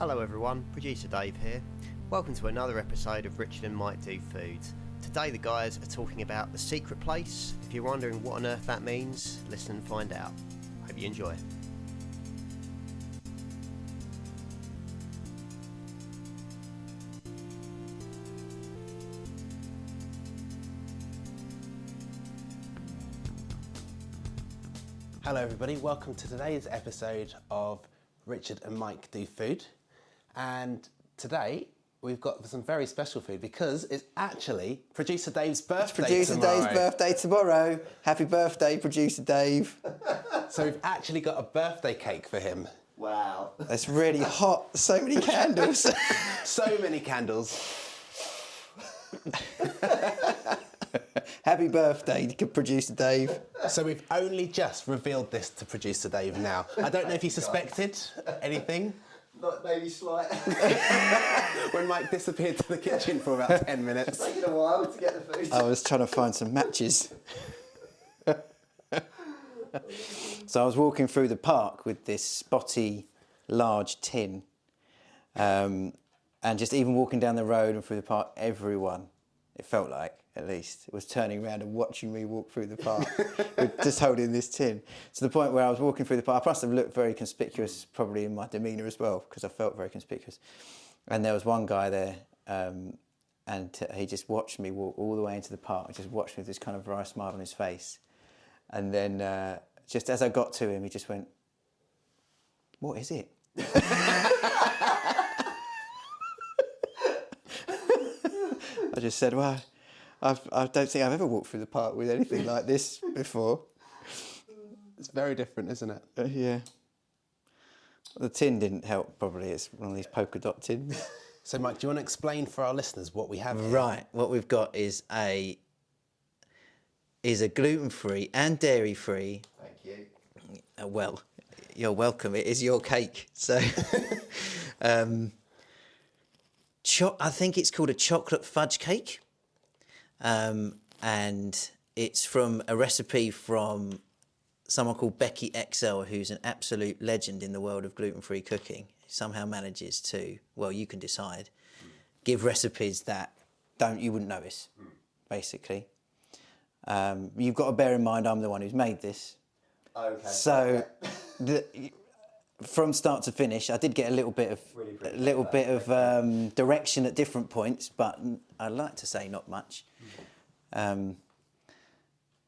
Hello everyone, producer Dave here. Welcome to another episode of Richard and Mike Do Foods. Today the guys are talking about the secret place. If you're wondering what on earth that means, listen and find out. Hope you enjoy. Hello everybody, welcome to today's episode of Richard and Mike Do Food. And today we've got some very special food because it's actually Producer Dave's birthday tomorrow. Dave's birthday tomorrow. Happy birthday, Producer Dave. So we've actually got a birthday cake for him. Wow. It's really hot, so many candles. So many candles. Happy birthday, Producer Dave. So we've only just revealed this to Producer Dave now. I don't know if he suspected anything. Not maybe slight. When Mike disappeared to the kitchen for about 10 minutes. It's taken a while to get the food. I was trying to find some matches. So I was walking through the park with this spotty, large tin. And just even walking down the road and through the park, everyone, it felt like, at least, was turning around and watching me walk through the park, with just holding this tin. To the point where I was walking through the park, I must have looked very conspicuous, probably in my demeanour as well, because I felt very conspicuous. And there was one guy there, and he just watched me walk all the way into the park, and just watched me with this kind of wry smile on his face. And then, just as I got to him, he just went, "What is it?" I just said, "Well, I don't think I've ever walked through the park with anything like this before." It's very different, isn't it? Yeah. The tin didn't help, probably. It's one of these polka dot tins. So, Mike, do you want to explain for our listeners what we have here? Right. What we've got is a gluten-free and dairy-free. Thank you. Well, you're welcome. It is your cake. So, I think it's called a chocolate fudge cake. And it's from a recipe from someone called Becky XL, who's an absolute legend in the world of gluten-free cooking. Somehow manages to, well, you can decide, give recipes that you wouldn't notice, basically. You've got to bear in mind I'm the one who's made this. Okay. So, from start to finish, I did get a little bit of direction at different points, but I'd like to say not much.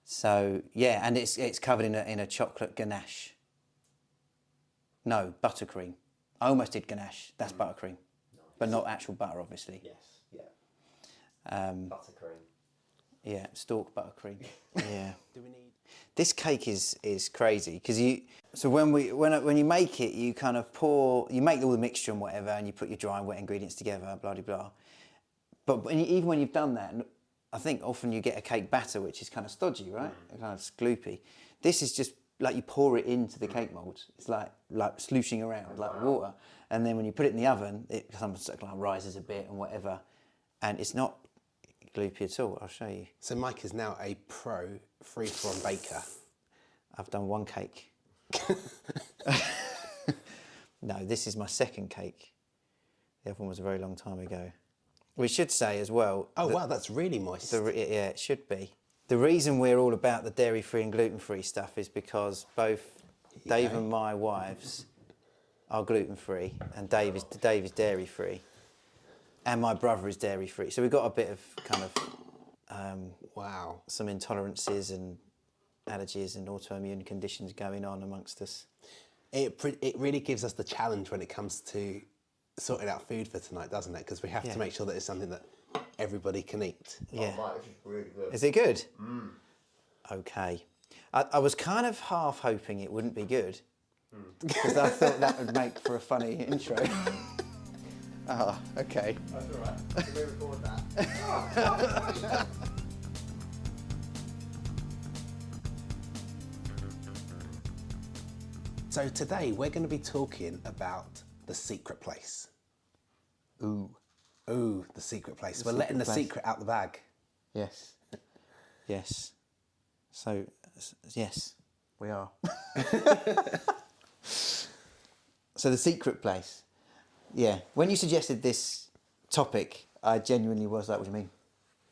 So yeah, and it's covered in a chocolate ganache. No, buttercream. I almost did ganache. That's buttercream, nice. But not actual butter, obviously. Yes, yeah. Buttercream. Yeah, stalk buttercream. Yeah. Do we need? This cake is crazy because when you make it, you kind of you make all the mixture and whatever, and you put your dry and wet ingredients together, blah blah blah. But even when you've done that, I think often you get a cake batter which is kind of stodgy, right? Kind of gloopy. This is just like you pour it into the cake mould. It's like slooshing around like water, and then when you put it in the oven, it sometimes like rises a bit and whatever, and it's not gloopy at all. I'll show you. So Mike is now a pro free-from baker. I've done one cake. No, this is my second cake. The other one was a very long time ago. We should say as well... Oh, wow, that's really moist. Yeah, it should be. The reason we're all about the dairy-free and gluten-free stuff is because both Dave and my wives are gluten-free, and Dave is dairy-free, and my brother is dairy-free. So we've got a bit of kind of... wow. Some intolerances and allergies and autoimmune conditions going on amongst us. It really gives us the challenge when it comes to sorting out food for tonight, doesn't it? Because we have to make sure that it's something that everybody can eat. Yeah. Oh, Mike, this is really good. Is it good? Okay. I was kind of half hoping it wouldn't be good because I thought that would make for a funny intro. Ah, okay. That's all right. Can we record that? So today we're going to be talking about the secret place. Ooh, the secret place. We're letting the secret out the bag. Yes. Yes. So, yes, we are. So the secret place. Yeah. When you suggested this topic, I genuinely was like, what do you mean?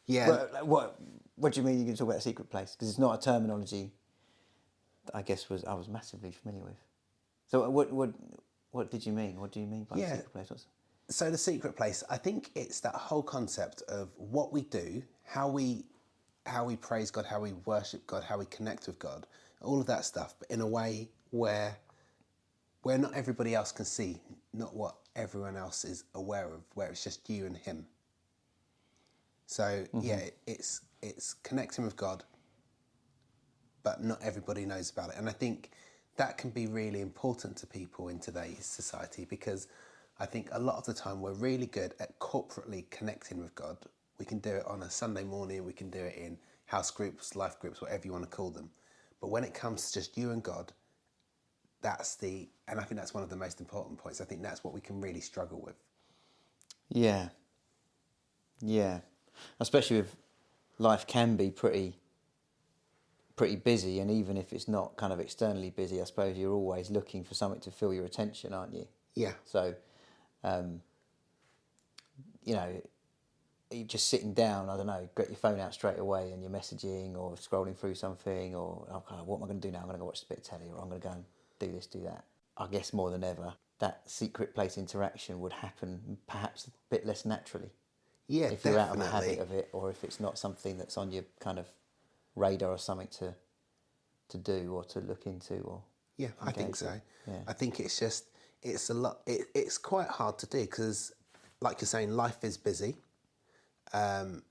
Yeah. What do you mean you're going to talk about a secret place? Because it's not a terminology that I guess I was massively familiar with. So what did you mean? What do you mean by Yeah. secret place? So the secret place, I think it's that whole concept of what we do, how we praise God, how we worship God, how we connect with God, all of that stuff, but in a way where not everybody else can see, not what everyone else is aware of, where it's just you and Him. So yeah, it's connecting with God, but not everybody knows about it. And I think that can be really important to people in today's society, because I think a lot of the time we're really good at corporately connecting with God. We can do it on a Sunday morning, we can do it in house groups, life groups, whatever you want to call them. But when it comes to just you and God, and I think that's one of the most important points. I think that's what we can really struggle with. Yeah. Yeah. Especially if life can be pretty busy, and even if it's not kind of externally busy, I suppose you're always looking for something to fill your attention, aren't you? Yeah. So, you know, you're just sitting down, I don't know, get your phone out straight away and you're messaging or scrolling through something, or, okay, what am I going to do now? I'm going to go watch a bit of telly, or I'm going to go and do this, do that. I guess more than ever, that secret place interaction would happen perhaps a bit less naturally. Yeah, if you're definitely. out of a habit of it, or if it's not something that's on your kind of radar or something to do or to look into or Yeah, I think so. Yeah. I think it's a lot. It's quite hard to do because, like you're saying, life is busy, and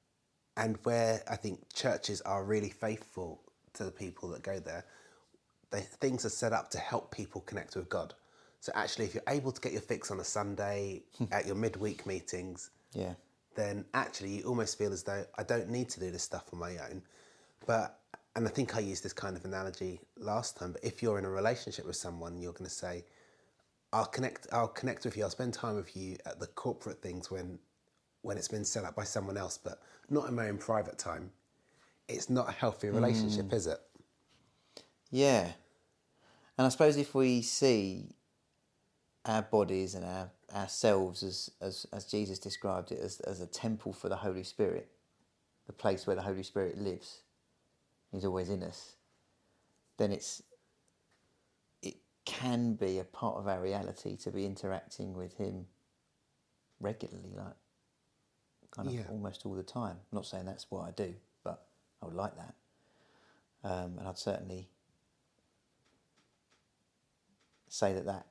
where I think churches are really faithful to the people that go there, things are set up to help people connect with God. So actually, if you're able to get your fix on a Sunday at your midweek meetings, Yeah. then actually you almost feel as though I don't need to do this stuff on my own. And I think I used this kind of analogy last time, but if you're in a relationship with someone, you're going to say, I'll connect with you, I'll spend time with you at the corporate things when it's been set up by someone else, but not in my own private time. It's not a healthy relationship, is it? Yeah. And I suppose if we see our bodies and ourselves as Jesus described it, as a temple for the Holy Spirit, the place where the Holy Spirit lives, He's always in us, then it can be a part of our reality to be interacting with Him regularly, like kind of almost all the time. I'm not saying that's what I do, but I would like that. And I'd certainly say that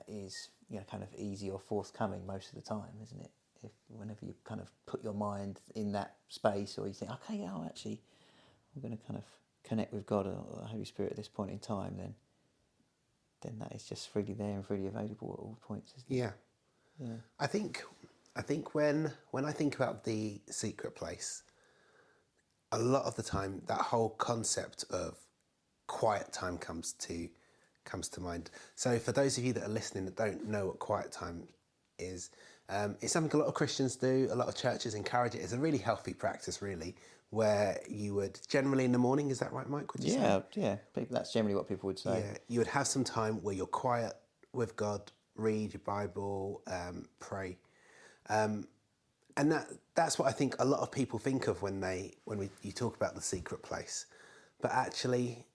is, you know, kind of easy or forthcoming most of the time, isn't it? Whenever you kind of put your mind in that space, or you think, okay, yeah, actually, I'm going to kind of connect with God or the Holy Spirit at this point in time, then that is just freely there and freely available at all points, isn't it? Yeah. Yeah. I think when I think about the secret place, a lot of the time that whole concept of quiet time comes to mind. So for those of you that are listening that don't know what quiet time is, it's something a lot of Christians do, a lot of churches encourage it. It's a really healthy practice, really, where you would generally in the morning, is that right, Mike? Would you say? Yeah. That's generally what people would say. Yeah, you would have some time where you're quiet with God, read your Bible, pray. And that's what I think a lot of people think of when you talk about the secret place. But actually,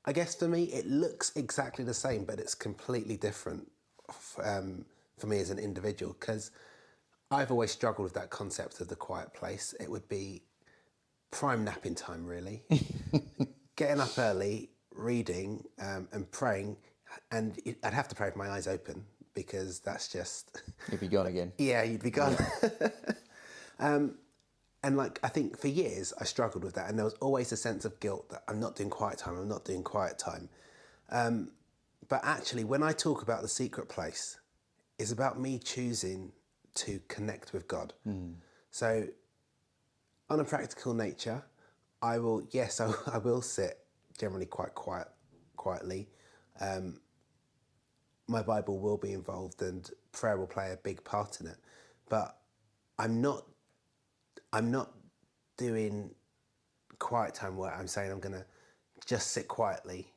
I guess for me, it looks exactly the same, but it's completely different for me as an individual, because I've always struggled with that concept of the quiet place. It would be prime napping time, really. Getting up early, reading and praying, and I'd have to pray with my eyes open, because that's just... You'd be gone again. Yeah, you'd be gone. And like, I think for years I struggled with that, and there was always a sense of guilt that I'm not doing quiet time. But actually, when I talk about the secret place, it's about me choosing to connect with God. So on a practical nature, I will sit generally quite quietly. My Bible will be involved, and prayer will play a big part in it. But I'm not doing quiet time where I'm saying I'm going to just sit quietly.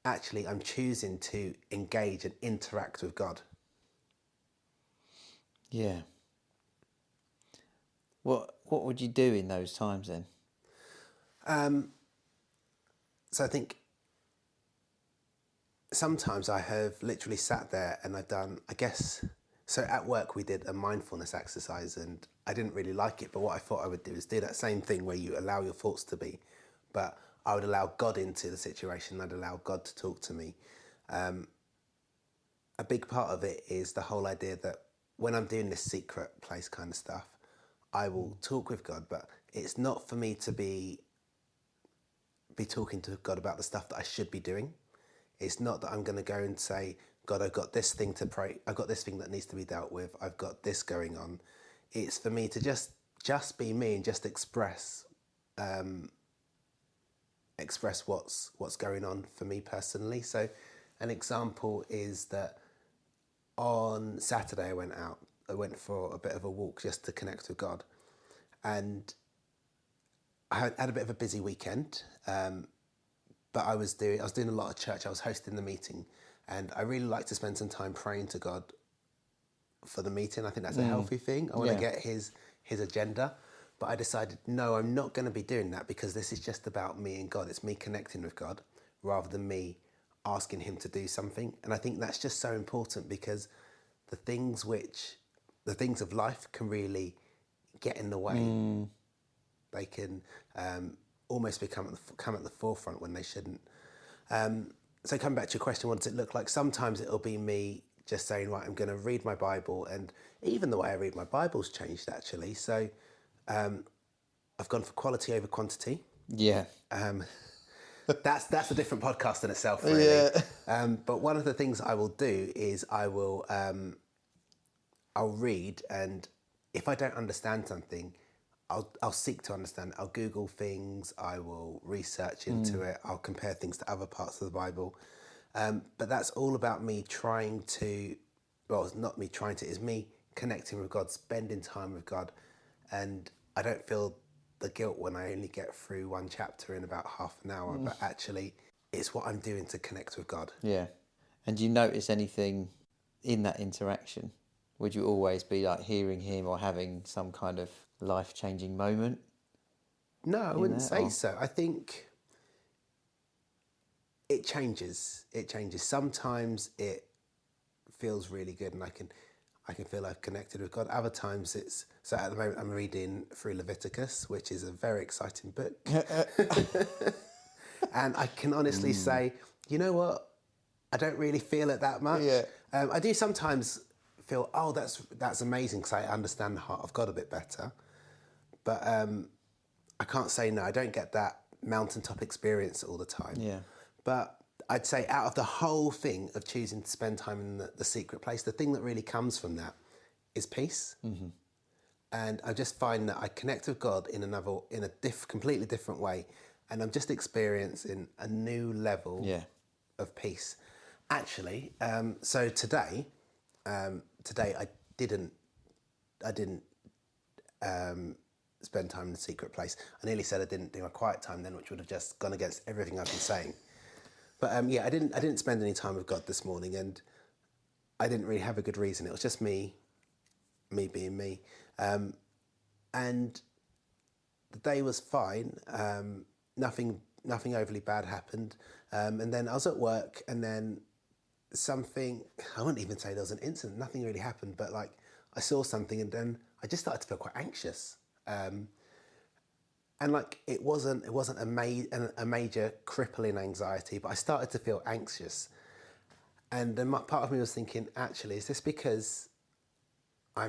Actually, I'm choosing to engage and interact with God. Yeah. What would you do in those times then? So I think sometimes I have literally sat there and I've done, I guess, so at work we did a mindfulness exercise and I didn't really like it, but what I thought I would do is do that same thing where you allow your thoughts to be, but I would allow God into the situation. I'd allow God to talk to me. A big part of it is the whole idea that when I'm doing this secret place kind of stuff, I will talk with God, but it's not for me to be talking to God about the stuff that I should be doing. It's not that I'm going to go and say, God, I've got this thing to pray. I've got this thing that needs to be dealt with. I've got this going on. It's for me to just be me and just express what's going on for me personally. So an example is that on Saturday I went for a bit of a walk just to connect with God. And I had a bit of a busy weekend, but I was doing a lot of church. I was hosting the meeting, and I really like to spend some time praying to God for the meeting. I think that's a healthy thing. I want to get his agenda, but I decided no, I'm not going to be doing that because this is just about me and God. It's me connecting with God rather than me asking him to do something. And I think that's just so important because the things of life can really get in the way. They can almost come at the forefront when they shouldn't. So coming back to your question, what does it look like? Sometimes it'll be me just saying, right, I'm going to read my Bible, and even the way I read my Bible's changed actually. So I've gone for quality over quantity. Yeah. That's a different podcast in itself, really. Yeah. But one of the things I will do is I'll read, and if I don't understand something, I'll seek to understand. I'll Google things. I will research into it. I'll compare things to other parts of the Bible. But that's all about me trying to. Well, it's not me trying to. It's me connecting with God, spending time with God, and I don't feel the guilt when I only get through one chapter in about half an hour. But actually, it's what I'm doing to connect with God. Yeah. And do you notice anything in that interaction? Would you always be like hearing him or having some kind of life-changing moment? No, I wouldn't say so. I think it changes. It changes. Sometimes it feels really good and I can feel I've connected with God. Other times so at the moment I'm reading through Leviticus, which is a very exciting book. And I can honestly say, you know what? I don't really feel it that much. Yeah. I do sometimes feel, oh, that's amazing because I understand the heart of God a bit better. But I can't say no. I don't get that mountaintop experience all the time. Yeah. But I'd say out of the whole thing of choosing to spend time in the secret place, the thing that really comes from that is peace. Mm-hmm. And I just find that I connect with God in a completely different way. And I'm just experiencing a new level of peace. Actually, so today I didn't spend time in the secret place. I nearly said I didn't do my quiet time then, which would have just gone against everything I've been saying. But I didn't spend any time with God this morning, and I didn't really have a good reason. It was just me being me, and the day was fine. Nothing overly bad happened, and then I was at work, and then something. I wouldn't even say there was an incident. Nothing really happened, but like I saw something, and then I just started to feel quite anxious. And like it wasn't a major crippling anxiety, but I started to feel anxious. And then part of me was thinking, actually, is this because I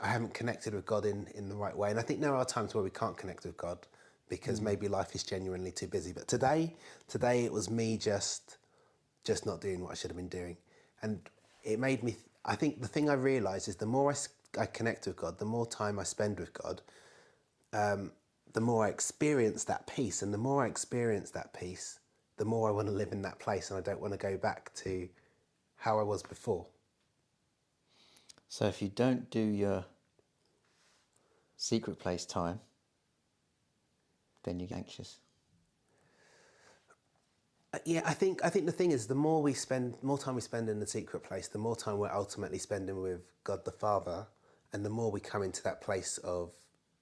haven't connected with God in the right way? And I think there are times where we can't connect with God because maybe life is genuinely too busy. But today it was me just not doing what I should have been doing. And it made me, I think the thing I realised is the more I connect with God, the more time I spend with God, the more I experience that peace. And the more I experience that peace, the more I want to live in that place. And I don't want to go back to how I was before. So if you don't do your secret place time, then you get anxious. Yeah, I think the thing is, the more time we spend in the secret place, the more time we're ultimately spending with God the Father, And the more we come into that place of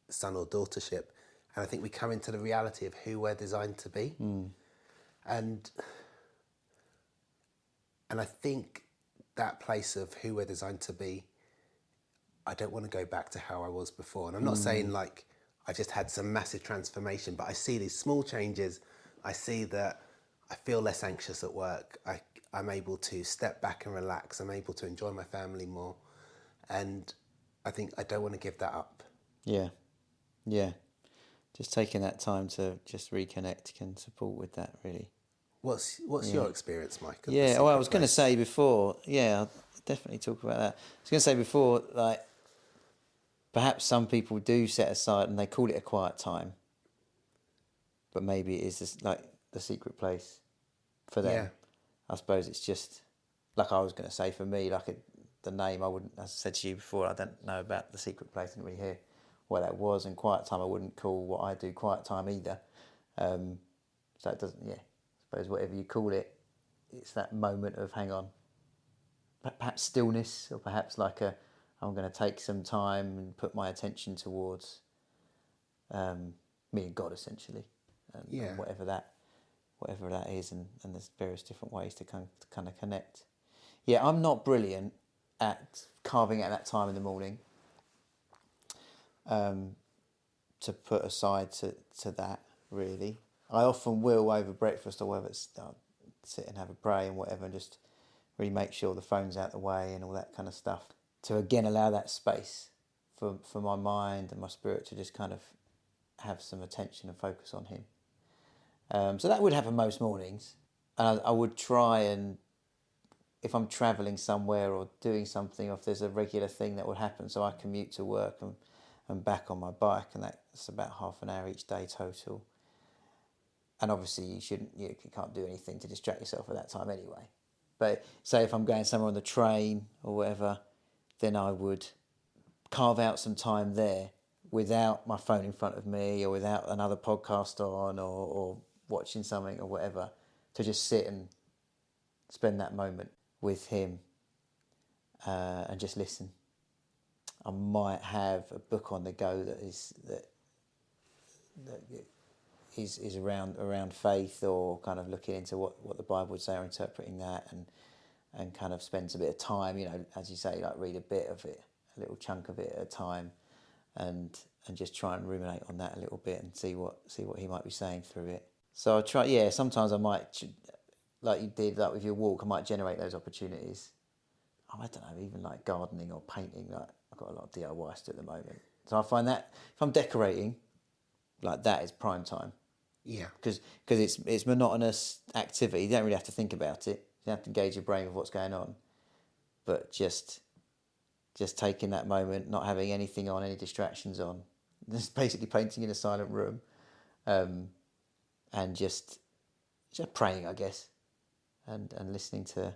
son or daughtership, and I think we come into the reality of who we're designed to be. And I think that place of who we're designed to be, I don't want to go back to how I was before. And I'm not saying like I just had some massive transformation, but I see these small changes. I see that I feel less anxious at work. I'm able to step back and relax. I'm able to enjoy my family more. And I think I don't want to give that up. Yeah. Yeah. Just taking that time to just reconnect can support with that, really. What's your experience, Mike? Of The Yeah, Secret I was going to Place? say before, I'll definitely talk about that. I was going to say before, like, perhaps some people do set aside and they call it a quiet time, but maybe it is just like the secret place for them. Yeah. I suppose it's just, like I was going to say, for me, the name, I wouldn't, as I said to you before, I don't know about the secret place, I didn't really hear what that was, and quiet time I wouldn't call what I do quiet time either. So it doesn't, I suppose whatever you call it, it's that moment of hang on, perhaps stillness, or perhaps like I'm going to take some time and put my attention towards me and God, essentially, and whatever that is, and there's various different ways to kind of connect. Yeah, I'm not brilliant at carving out that time in the morning to put aside to that, really. I often will over breakfast or whether it's sit and have a pray and whatever, and just really make sure the phone's out the way and all that kind of stuff, to again allow that space for my mind and my spirit to just kind of have some attention and focus on him. So that would happen most mornings, and I would try, and if I'm travelling somewhere or doing something, or if there's a regular thing that would happen, so I commute to work and back on my bike, and that's about half an hour each day total. And obviously you can't do anything to distract yourself at that time anyway. But say if I'm going somewhere on the train or whatever, then I would carve out some time there without my phone in front of me, or without another podcast on, or watching something or whatever, to just sit and spend that moment with him and just listen. I might have a book on the go that is around faith, or kind of looking into what the Bible would say, or interpreting that, and kind of spends a bit of time, as you say, like read a bit of it, a little chunk of it at a time, and just try and ruminate on that a little bit and see what he might be saying through it. So I try, sometimes I might, like you did, like with your walk, I might generate those opportunities. I don't know, even like gardening or painting, like I've got a lot of DIY to do at the moment. So I find that if I'm decorating, like that is prime time. Yeah. Because it's monotonous activity. You don't really have to think about it. You don't have to engage your brain with what's going on. But just taking that moment, not having anything on, any distractions on, just basically painting in a silent room, and just praying, I guess, and listening to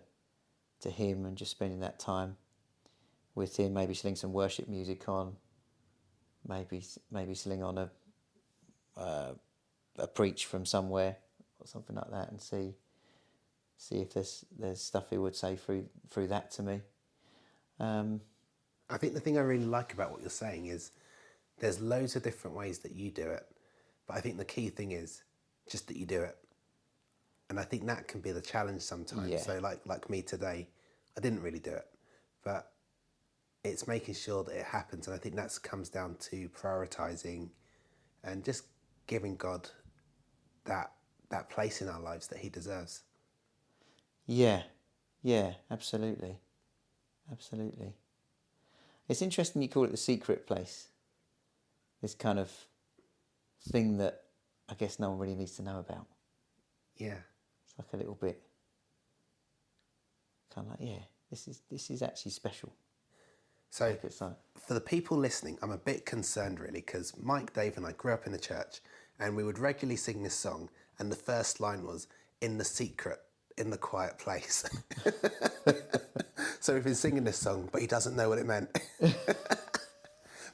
him, and just spending that time with him. Maybe selling some worship music on. Maybe selling on a preach from somewhere or something like that, and see if there's stuff he would say through that to me. I think the thing I really like about what you're saying is there's loads of different ways that you do it, but I think the key thing is just that you do it. And I think that can be the challenge sometimes. Yeah. So like me today, I didn't really do it, but it's making sure that it happens. And I think that comes down to prioritizing and just giving God that place in our lives that he deserves. Yeah, absolutely. It's interesting you call it the secret place. This kind of thing that I guess no one really needs to know about. Yeah. It's like a little bit kind of like, this is actually special. So Like it's like, for the people listening, I'm a bit concerned really, because Mike, Dave and I grew up in the church, and we would regularly sing this song, and the first line was, "In the secret, in the quiet place." So we've been singing this song, but he doesn't know what it meant.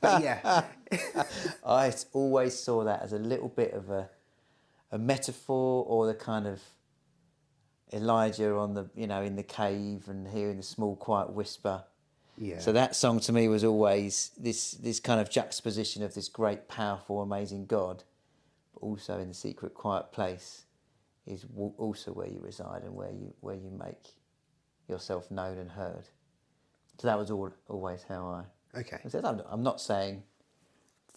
But yeah. I always saw that as a little bit of a metaphor, or the kind of Elijah on the in the cave and hearing the small quiet whisper. Yeah. So that song to me was always this kind of juxtaposition of this great, powerful, amazing God, but also in the secret, quiet place is also where you reside and where you make yourself known and heard. So that was always how I. Okay. I'm not saying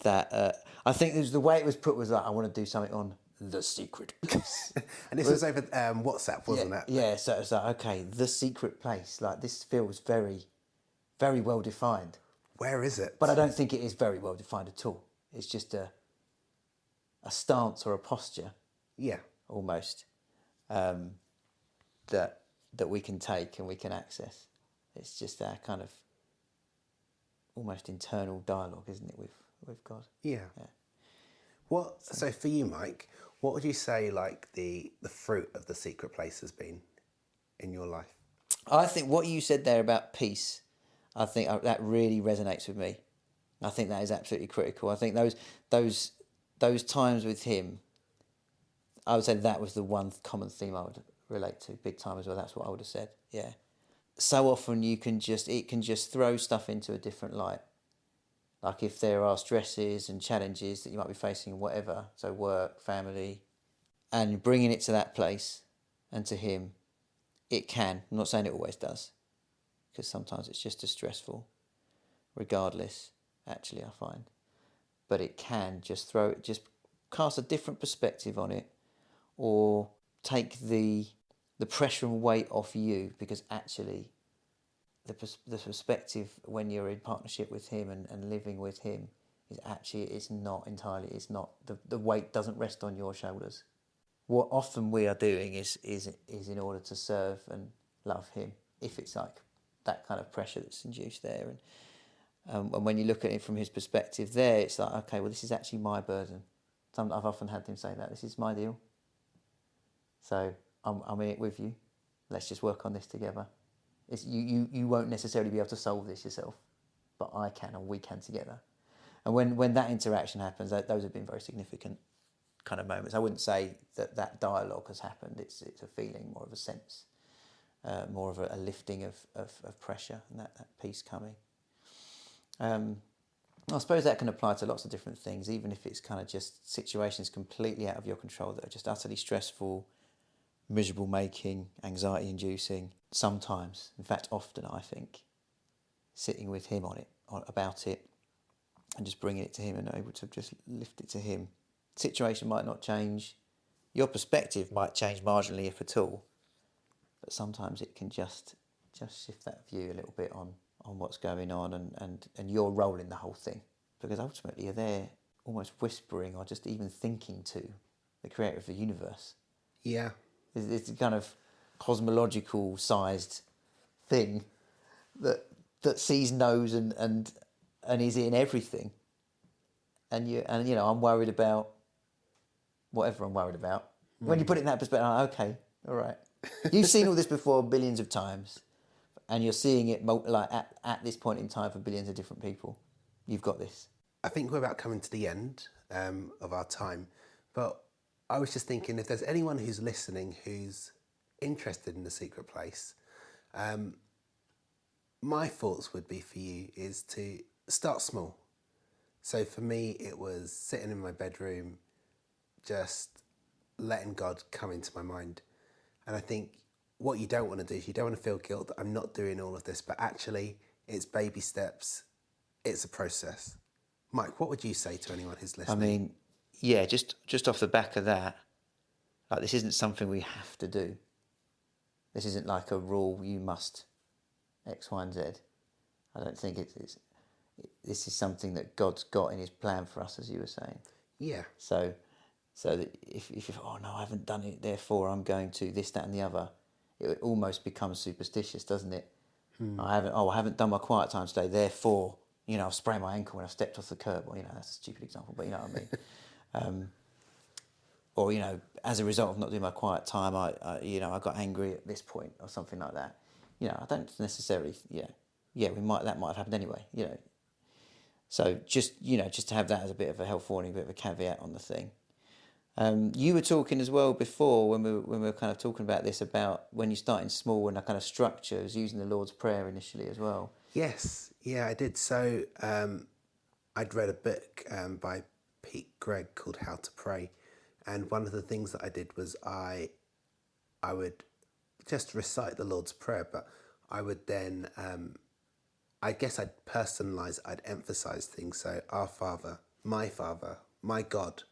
that. I think it was the way it was put was like I want to do something on the secret place. And this was over WhatsApp, wasn't it? Yeah. So it's like okay, the secret place. Like this feels very, very well defined. Where is it? But I don't think it is very well defined at all. It's just a stance or a posture. Yeah. Almost that we can take and we can access. It's just our kind of almost internal dialogue, isn't it, with God? Yeah. So for you, Mike, what would you say like the fruit of the secret place has been in your life? I think what you said there about peace, I think that really resonates with me. I think that is absolutely critical. I think those times with him, I would say that was the one common theme I would relate to big time as well. That's what I would have said. Yeah. So often it can just throw stuff into a different light. Like if there are stresses and challenges that you might be facing, whatever, so work, family, and bringing it to that place and to him, it can. I'm not saying it always does, because sometimes it's just as stressful, regardless, actually, I find. But it can just cast a different perspective on it, or take the pressure and weight off you, because actually the perspective when you're in partnership with him and living with him is actually, it's not the weight doesn't rest on your shoulders. What often we are doing is in order to serve and love him, if it's like that kind of pressure that's induced there. And when you look at it from his perspective there, it's like, okay, well, this is actually my burden. I've often had him say that, this is my deal. So I'm in it with you. Let's just work on this together. You won't necessarily be able to solve this yourself, but I can, and we can together. And when that interaction happens, those have been very significant kind of moments. I wouldn't say that dialogue has happened. It's a feeling, more of a sense, more of a lifting of pressure and that peace coming. I suppose that can apply to lots of different things, even if it's kind of just situations completely out of your control that are just utterly stressful, miserable making, anxiety inducing. Sometimes, in fact often, I think, sitting with him about it and just bringing it to him and able to just lift it to him. The situation might not change, your perspective might change marginally if at all, but sometimes it can just shift that view a little bit on what's going on and your role in the whole thing, because ultimately you're there almost whispering or just even thinking to the creator of the universe. Yeah. It's a kind of cosmological sized thing that sees, knows and is in everything. And I'm worried about whatever I'm worried about. When you put it in that perspective, I'm like, okay, all right. You've seen all this before billions of times, and you're seeing it like at this point in time for billions of different people. You've got this. I think we're about coming to the end of our time, but I was just thinking, if there's anyone who's listening who's interested in the secret place, my thoughts would be for you is to start small. So for me, it was sitting in my bedroom, just letting God come into my mind. And I think what you don't want to do is you don't want to feel guilt that I'm not doing all of this, but actually it's baby steps. It's a process. Mike, what would you say to anyone who's listening? I mean, yeah, just off the back of that, like this isn't something we have to do. This isn't like a rule, you must X, Y, and Z. I don't think this is something that God's got in his plan for us, as you were saying. Yeah. So that if you oh no, I haven't done it, therefore I'm going to this, that and the other, it almost becomes superstitious, doesn't it? I haven't done my quiet time today, therefore, I've sprained my ankle when I've stepped off the curb. Well, that's a stupid example, but you know what I mean. Or, as a result of not doing my quiet time, I got angry at this point or something like that. I don't necessarily, that might have happened anyway, So just to have that as a bit of a health warning, a bit of a caveat on the thing. You were talking as well before when we were kind of talking about this, about when you're starting small and a kind of structure, is using the Lord's Prayer initially as well. Yes, yeah, I did. So I'd read a book by Pete Gregg called How to Pray, and one of the things that I did was I would just recite the Lord's Prayer, but I would then I guess I'd personalise, I'd emphasise things. So Our Father, my God.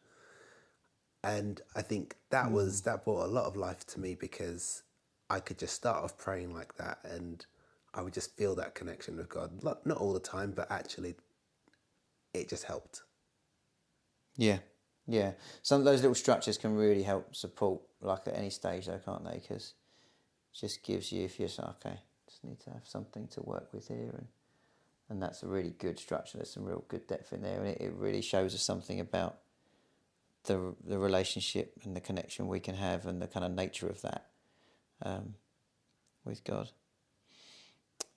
And I think that brought a lot of life to me, because I could just start off praying like that and I would just feel that connection with God. Not all the time, but actually it just helped. Yeah, yeah. Some of those little structures can really help support, like at any stage though, can't they? Because it just gives you, if you're just, okay, just need to have something to work with here, and that's a really good structure. There's some real good depth in there, and it really shows us something about the relationship and the connection we can have, and the kind of nature of that with God.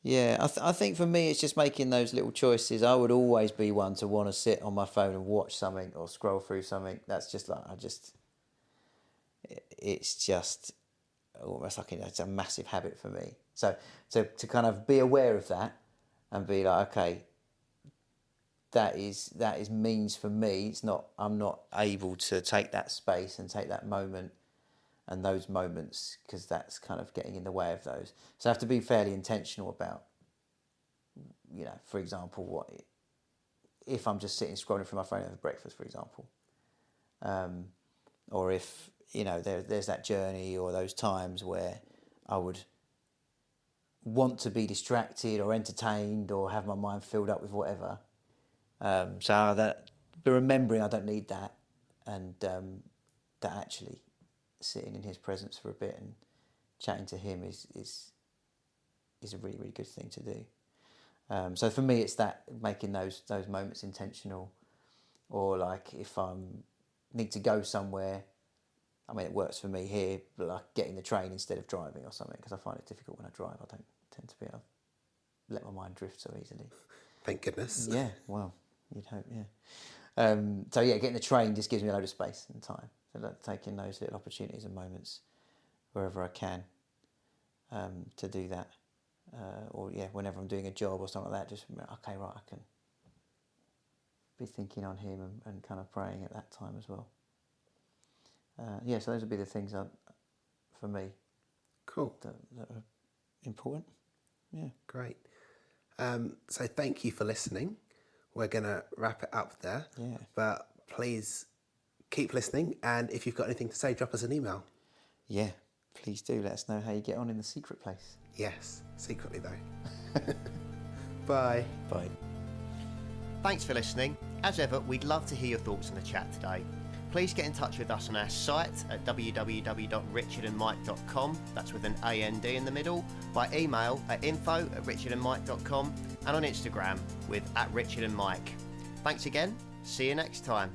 Yeah, I think for me it's just making those little choices. I would always be one to want to sit on my phone and watch something or scroll through something. That's just like, it's just almost like it's a massive habit for me. So to kind of be aware of that and be like, okay, that is means for me. It's not, I'm not able to take that space and take that moment and those moments, because that's kind of getting in the way of those. So I have to be fairly intentional about, for example, if I'm just sitting scrolling through my phone over breakfast, for example, or if there's that journey or those times where I would want to be distracted or entertained or have my mind filled up with whatever. So that, but remembering I don't need that, and that actually sitting in his presence for a bit and chatting to him is a really, really good thing to do. So for me, it's that, making those moments intentional, or like if I need to go somewhere. I mean, it works for me here, but like getting the train instead of driving or something, because I find it difficult when I drive. I don't tend to be able to let my mind drift so easily. Thank goodness. Yeah, well, you'd hope, yeah. So yeah, getting the train just gives me a load of space and time. So like taking those little opportunities and moments wherever I can to do that. Or yeah, whenever I'm doing a job or something like that, just remember, okay, right, I can be thinking on him and kind of praying at that time as well. So those would be the things for me. Cool. That are important. Yeah. Great. So thank you for listening. We're going to wrap it up there. Yeah. But please keep listening. And if you've got anything to say, drop us an email. Yeah, please do. Let us know how you get on in the secret place. Yes, secretly though. Bye. Bye. Thanks for listening. As ever, we'd love to hear your thoughts in the chat today. Please get in touch with us on our site at www.richardandmike.com, that's with an AND in the middle, by email at info@richardandmike.com, and on Instagram with @richardandmike. Thanks again, see you next time.